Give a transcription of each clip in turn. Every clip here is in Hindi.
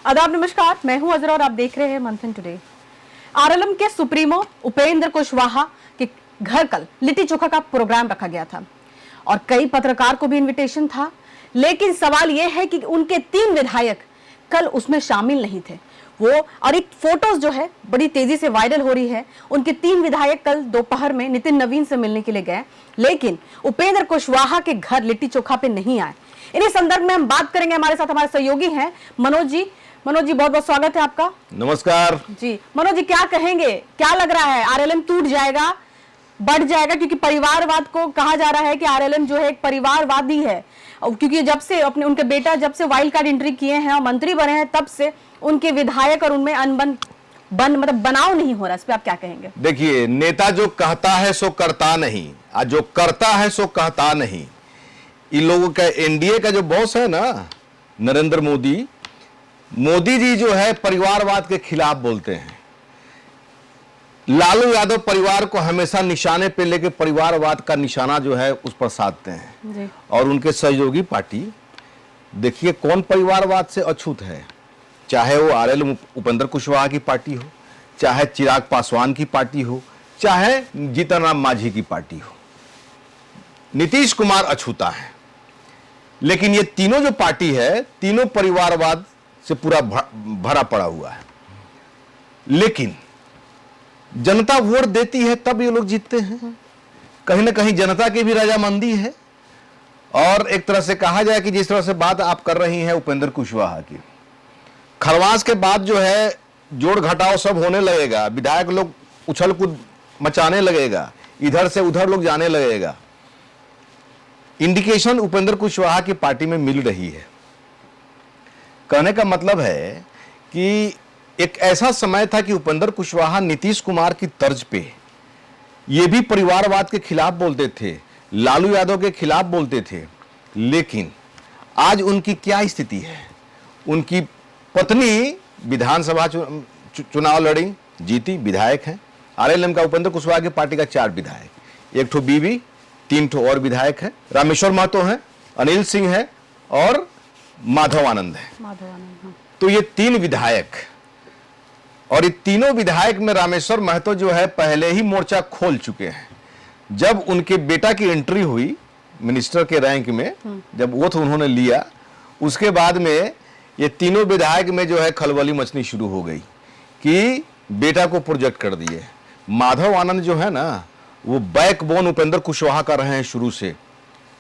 आदाब, नमस्कार। मैं हूं अजरा और आप देख रहे हैं मंथन टुडे। आरएलएम के सुप्रीमो उपेंद्र कुशवाहा के घर कल लिट्टी चोखा का प्रोग्राम रखा गया था और कई पत्रकार को भी इनविटेशन था, लेकिन सवाल यह है कि उनके 3 विधायक कल उसमें शामिल नहीं थे। वो और एक फोटोज जो है बड़ी तेजी से वायरल हो रही है। उनके 3 विधायक कल दोपहर में नितिन नवीन से मिलने के लिए गए, लेकिन उपेंद्र कुशवाहा के घर लिट्टी चोखा पे नहीं आए। इन्हीं संदर्भ में हम बात करेंगे। हमारे साथ हमारे सहयोगी हैं मनोज जी। मनोज जी, बहुत बहुत स्वागत है आपका। नमस्कार जी। मनोज जी, क्या कहेंगे, क्या लग रहा है, आरएलएम टूट जाएगा, बढ़ जाएगा? क्योंकि परिवारवाद को कहा जा रहा है कि आरएलएम जो है एक परिवारवादी है, क्योंकि जब से उनके बेटा जब से वाइल्ड कार्ड एंट्री किए हैं और मंत्री बने हैं, तब से उनके विधायक और उनमें अनबन मतलब बनाव नहीं हो रहा। इस पे आप क्या कहेंगे? देखिए, नेता जो कहता है सो करता नहीं, और जो करता है सो कहता नहीं। इन लोगों का एनडीए का जो बॉस है ना, नरेंद्र मोदी जी जो है परिवारवाद के खिलाफ बोलते हैं। लालू यादव परिवार को हमेशा निशाने पे लेके परिवारवाद का निशाना जो है उस पर साधते हैं जी। और उनके सहयोगी पार्टी, देखिए कौन परिवारवाद से अछूत है, चाहे वो आरएलएम उपेंद्र कुशवाहा की पार्टी हो, चाहे चिराग पासवान की पार्टी हो, चाहे जीतन राम मांझी की पार्टी हो। नीतीश कुमार अछूता है, लेकिन ये तीनों जो पार्टी है, तीनों परिवारवाद से पूरा भरा पड़ा हुआ है। लेकिन जनता वोट देती है तब ये लोग जीतते हैं। कहीं ना कहीं जनता की भी रजामंदी है। और एक तरह से कहा जाए कि जिस तरह से बात आप कर रही हैं उपेंद्र कुशवाहा की, खरवास के बाद जो है जोड़ घटाव सब होने लगेगा, विधायक लोग उछल कूद मचाने लगेगा, इधर से उधर लोग जाने लगेगा। इंडिकेशन उपेंद्र कुशवाहा की पार्टी में मिल रही है। कहने का मतलब है कि एक ऐसा समय था कि उपेंद्र कुशवाहा नीतीश कुमार की तर्ज पे ये भी परिवारवाद के खिलाफ बोलते थे, लालू यादव के खिलाफ बोलते थे। लेकिन आज उनकी क्या स्थिति है? उनकी पत्नी विधानसभा चुनाव लड़ी, जीती, विधायक हैं। आरएलएम का उपेंद्र कुशवाहा की पार्टी का 4 विधायक, 1 ठो बीवी, 3 ठो और विधायक है। रामेश्वर महतो हैं, अनिल सिंह है और माधव आनंद है। हाँ। तो ये 3 विधायक, और ये तीनों विधायक में रामेश्वर महतो जो है पहले ही मोर्चा खोल चुके हैं। जब उनके बेटा की एंट्री हुई मिनिस्टर के रैंक में, जब ओथ उन्होंने लिया, उसके बाद में ये तीनों विधायक में जो है खलबली मचनी शुरू हो गई कि बेटा को प्रोजेक्ट कर दिए। माधव आनंद जो है ना, वो बैकबोन उपेंद्र कुशवाहा का रहे हैं शुरू से।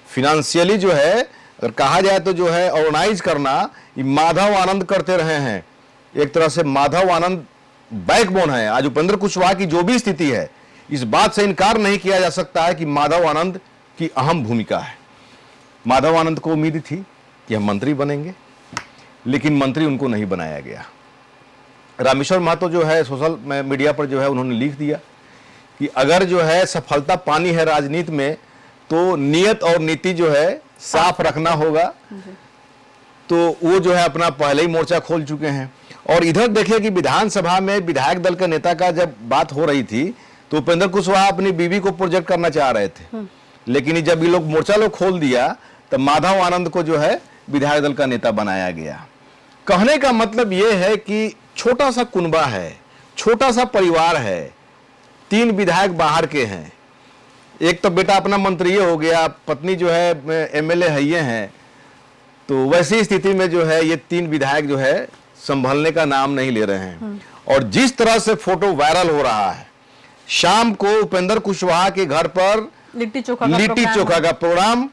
फिनेंशियली जो है अगर कहा जाए तो जो है ऑर्गेनाइज करना, ये माधव आनंद करते रहे हैं। एक तरह से माधव आनंद बैकबोन है। आज उपेंद्र कुशवाहा की जो भी स्थिति है, इस बात से इनकार नहीं किया जा सकता है कि माधव आनंद की अहम भूमिका है। माधव आनंद को उम्मीद थी कि हम मंत्री बनेंगे, लेकिन मंत्री उनको नहीं बनाया गया। रामेश्वर महतो जो है सोशल मीडिया पर जो है उन्होंने लिख दिया कि अगर जो है सफलता पानी है राजनीति में, तो नियत और नीति जो है साफ रखना होगा। तो वो जो है अपना पहले ही मोर्चा खोल चुके हैं। और इधर देखिए कि विधानसभा में विधायक दल के नेता का जब बात हो रही थी, तो उपेंद्र कुशवाहा अपनी बीवी को प्रोजेक्ट करना चाह रहे थे, लेकिन जब ये लोग मोर्चा लोग खोल दिया, तो माधव आनंद को जो है विधायक दल का नेता बनाया गया। कहने का मतलब ये है कि छोटा सा कुनबा है, छोटा सा परिवार है। 3 विधायक बाहर के हैं, एक तो बेटा अपना मंत्री हो गया, पत्नी जो है एमएलए है ये हैं। तो वैसी स्थिति में जो है ये 3 विधायक जो है संभलने का नाम नहीं ले रहे हैं। और जिस तरह से फोटो वायरल हो रहा है, शाम को उपेंद्र कुशवाहा के घर पर लिट्टी चोखा का प्रोग्राम,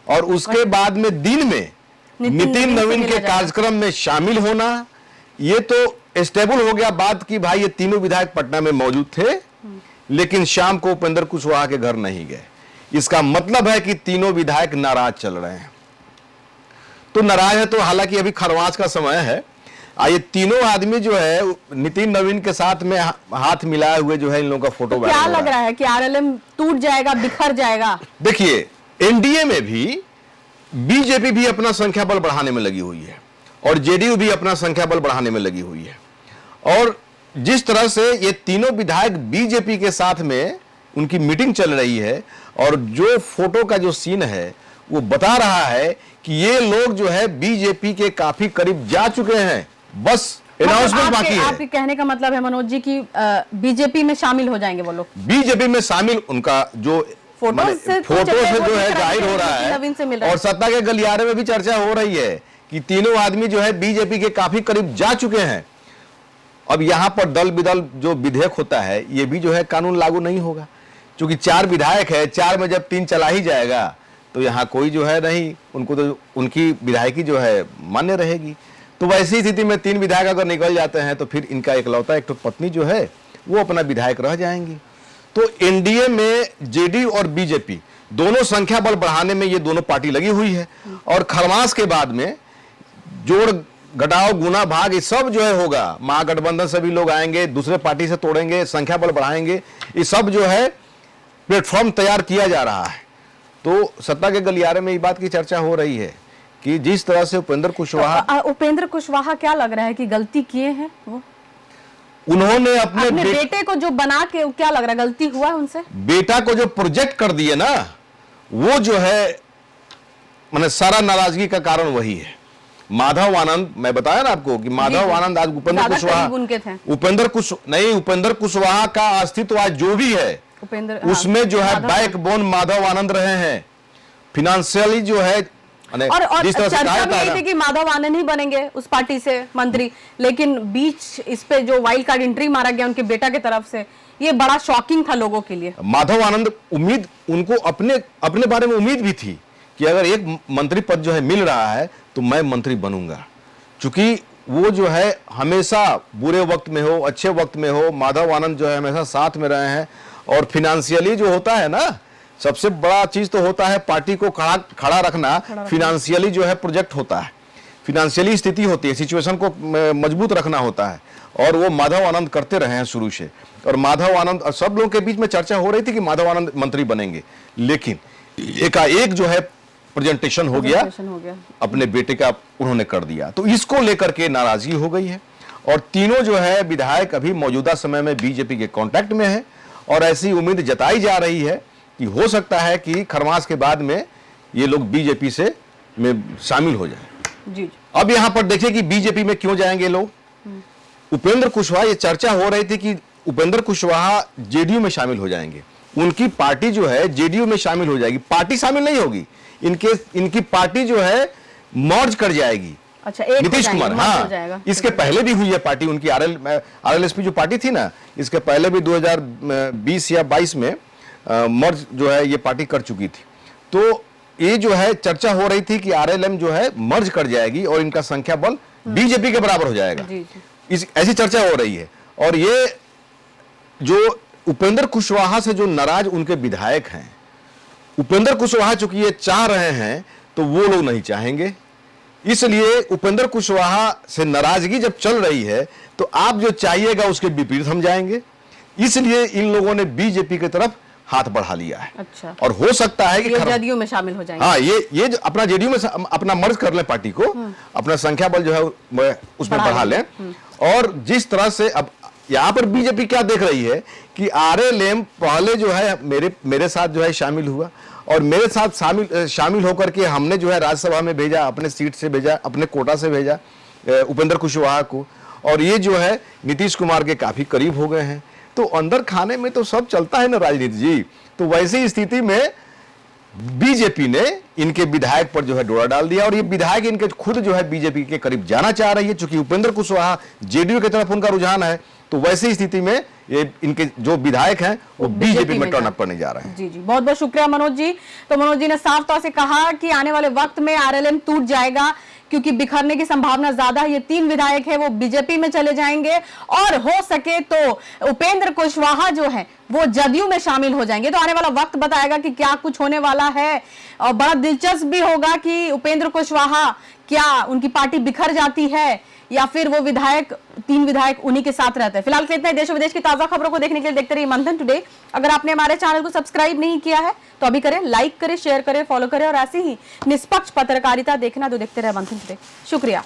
और उसके बाद में दिन में नितिन नवीन के कार्यक्रम में शामिल होना, ये तो स्टेबल हो गया बात की भाई ये तीनों विधायक पटना में मौजूद थे, लेकिन शाम को उपेंद्र कुशवाहा के घर नहीं गए। इसका मतलब है कि तीनों विधायक नाराज चल रहे हैं। तो नाराज है, तो हालांकि अभी खरवास का समय है, ये तीनों आदमी जो है नितिन नवीन के साथ में हाथ मिलाए हुए जो है इन लोगों का फोटो। तो क्या लग रहा है कि आरएलएम टूट जाएगा, बिखर जाएगा? देखिए, एनडीए में भी बीजेपी भी अपना संख्या बल बढ़ाने में लगी हुई है और जेडीयू भी अपना संख्या बल बढ़ाने में लगी हुई है। और जिस तरह से ये तीनों विधायक बीजेपी के साथ में उनकी मीटिंग चल रही है, और जो फोटो का जो सीन है वो बता रहा है कि ये लोग जो है बीजेपी के काफी करीब जा चुके हैं। बस अनाउंसमेंट बाकी है। आपके कहने का मतलब है मनोज जी की बीजेपी में शामिल हो जाएंगे वो लोग। बीजेपी में शामिल उनका जो फोटो से जो है जाहिर हो रहा है, और सत्ता के गलियारे में भी चर्चा हो रही है कि तीनों आदमी जो है बीजेपी के काफी करीब जा चुके हैं। अब यहां पर दल विदल जो विधेयक होता है ये भी जो है कानून लागू नहीं होगा, क्योंकि 4 विधायक है, 4 में जब 3 चला ही जाएगा तो यहाँ कोई जो है नहीं, उनको तो उनकी विधायकी जो है मान्य रहेगी। तो वैसी स्थिति में 3 विधायक अगर निकल जाते हैं तो फिर इनका इकलौता एक तो पत्नी जो है वो अपना विधायक रह जाएंगी। तो एनडीए में जेडीयू और बीजेपी दोनों संख्या बल बढ़ाने में ये दोनों पार्टी लगी हुई है, और खरमास के बाद में जोड़ घटाओ गुना भाग ये सब जो है होगा। महागठबंधन से भी लोग आएंगे, दूसरे पार्टी से तोड़ेंगे, संख्या बल बढ़ाएंगे, ये सब जो है प्लेटफॉर्म तैयार किया जा रहा है। तो सत्ता के गलियारे में ये बात की चर्चा हो रही है कि जिस तरह से उपेंद्र कुशवाहा क्या लग रहा है कि गलती किए हैं वो? उन्होंने अपने बेटे को जो बना के, क्या लग रहा है गलती हुआ है उनसे? बेटा को जो प्रोजेक्ट कर दिए ना, वो जो है मैंने सारा नाराजगी का कारण वही है। माधव आनंद, मैं बताया ना आपको कि माधव आनंद आज उपेंद्र कुशवाहा का अस्तित्व आज जो भी है उसमें जो है बैकबोन माधव आनंद रहे हैं। फिनेंशियली जो है और चर्चा भी यही थी कि माधव आनंद ही बनेंगे उस पार्टी से मंत्री, लेकिन बीच इस पे जो वाइल्ड कार्ड एंट्री मारा गया उनके बेटा की तरफ से, ये बड़ा शॉकिंग था लोगों के लिए। माधव आनंद उम्मीद, उनको अपने बारे में उम्मीद भी थी कि अगर एक मंत्री पद जो है मिल रहा है तो मैं मंत्री बनूंगा, क्योंकि वो जो है हमेशा बुरे वक्त में हो अच्छे वक्त में हो, माधव आनंद जो है हमेशा साथ में रहे हैं। और फिनेंशियली जो होता है ना, सबसे बड़ा चीज तो होता है पार्टी को खड़ा रखना। फिनेंशियली जो है प्रोजेक्ट होता है, फिनेंशियली स्थिति होती है, सिचुएशन को मजबूत रखना होता है, और वो माधव आनंद करते रहे हैं शुरू से। और माधव आनंद, और सब लोगों के बीच में चर्चा हो रही थी कि माधव आनंद मंत्री बनेंगे, लेकिन एकाएक जो है प्रेजेंटेशन हो गया, अपने बेटे का उन्होंने कर दिया। तो इसको लेकर के नाराजगी हो गई है, और तीनों जो है विधायक अभी मौजूदा समय में बीजेपी के कांटेक्ट में है, और ऐसी उम्मीद जताई जा रही है कि हो सकता है कि खरमास के बाद में ये लोग बीजेपी से में शामिल हो जाए। जी। अब यहां पर देखिए कि बीजेपी में क्यों जाएंगे लोग। उपेंद्र कुशवाहा, ये चर्चा हो रही थी कि उपेंद्र कुशवाहा जेडीयू में शामिल हो जाएंगे, उनकी पार्टी जो है जेडीयू में शामिल हो जाएगी। पार्टी शामिल नहीं होगी, इनकी पार्टी जो है मर्ज कर जाएगी। अच्छा, एक नीतीश कुमार, हाँ, इसके पहले भी हुई है पार्टी उनकी, आरएलएसपी जो पार्टी थी ना, इसके पहले भी 2020 या 22 में मर्ज जो है ये पार्टी कर चुकी थी। तो ये जो है चर्चा हो रही थी कि आरएलएम जो है मर्ज कर जाएगी और इनका संख्या बल बीजेपी के बराबर हो जाएगा। ऐसी चर्चा हो रही है। और ये जो उपेंद्र कुशवाहा से जो नाराज उनके विधायक हैं, उपेंद्र कुशवाहा चूंकि ये चाह रहे हैं तो वो लोग नहीं चाहेंगे, इसलिए उपेंद्र कुशवाहा से नाराजगी जब चल रही है तो आप जो चाहिएगा उसके विपरीत हम जाएंगे, इसलिए इन लोगों ने बीजेपी की तरफ हाथ बढ़ा लिया है। अच्छा। और हो सकता है कि जेडीयू में शामिल हो जाएंगे। हाँ, ये जो अपना जेडीयू में अपना मर्ज कर लें पार्टी को, अपना संख्या बल जो है उसमें बढ़ा लें। और जिस तरह से अब यहां पर बीजेपी क्या देख रही है कि आरएलएम पहले जो है मेरे साथ जो है शामिल हुआ, और मेरे साथ शामिल होकर के हमने जो है राज्यसभा में भेजा, अपने सीट से भेजा, अपने कोटा से भेजा उपेंद्र कुशवाहा को, और ये जो है नीतीश कुमार के काफी करीब हो गए हैं। तो अंदर खाने में तो सब चलता है ना राजनीति जी। तो वैसी स्थिति में बीजेपी ने इनके विधायक पर जो है डोरा डाल दिया, और ये विधायक इनके खुद जो है बीजेपी के करीब जाना चाह रही है, क्योंकि उपेंद्र कुशवाहा जेडीयू की तरफ उनका रुझान है। तो वैसी स्थिति में ये इनके जो विधायक हैं वो बीजेपी में टर्न अप करने जा रहे हैं। जी, बहुत बहुत शुक्रिया मनोज जी। तो मनोज जी ने साफ तौर से कहा कि आने वाले वक्त में आरएलएम टूट जाएगा, क्योंकि बिखरने की संभावना ज्यादा है। ये 3 विधायक है वो बीजेपी में चले जाएंगे, और हो सके तो उपेंद्र कुशवाहा जो है वो जदयू में शामिल हो जाएंगे। तो आने वाला वक्त बताएगा कि क्या कुछ होने वाला है, और बड़ा दिलचस्प भी होगा कि उपेंद्र कुशवाहा क्या उनकी पार्टी बिखर जाती है या फिर वो 3 विधायक उन्हीं के साथ रहते हैं। फिलहाल के इतने, देश विदेश की ताजा खबरों को देखने के लिए देखते रहिए मंथन टुडे। अगर आपने हमारे चैनल को सब्सक्राइब नहीं किया है तो अभी करें, लाइक करें, शेयर करें, फॉलो करें, और ऐसी ही निष्पक्ष पत्रकारिता देखना तो देखते रहे मंथन टुडे। शुक्रिया।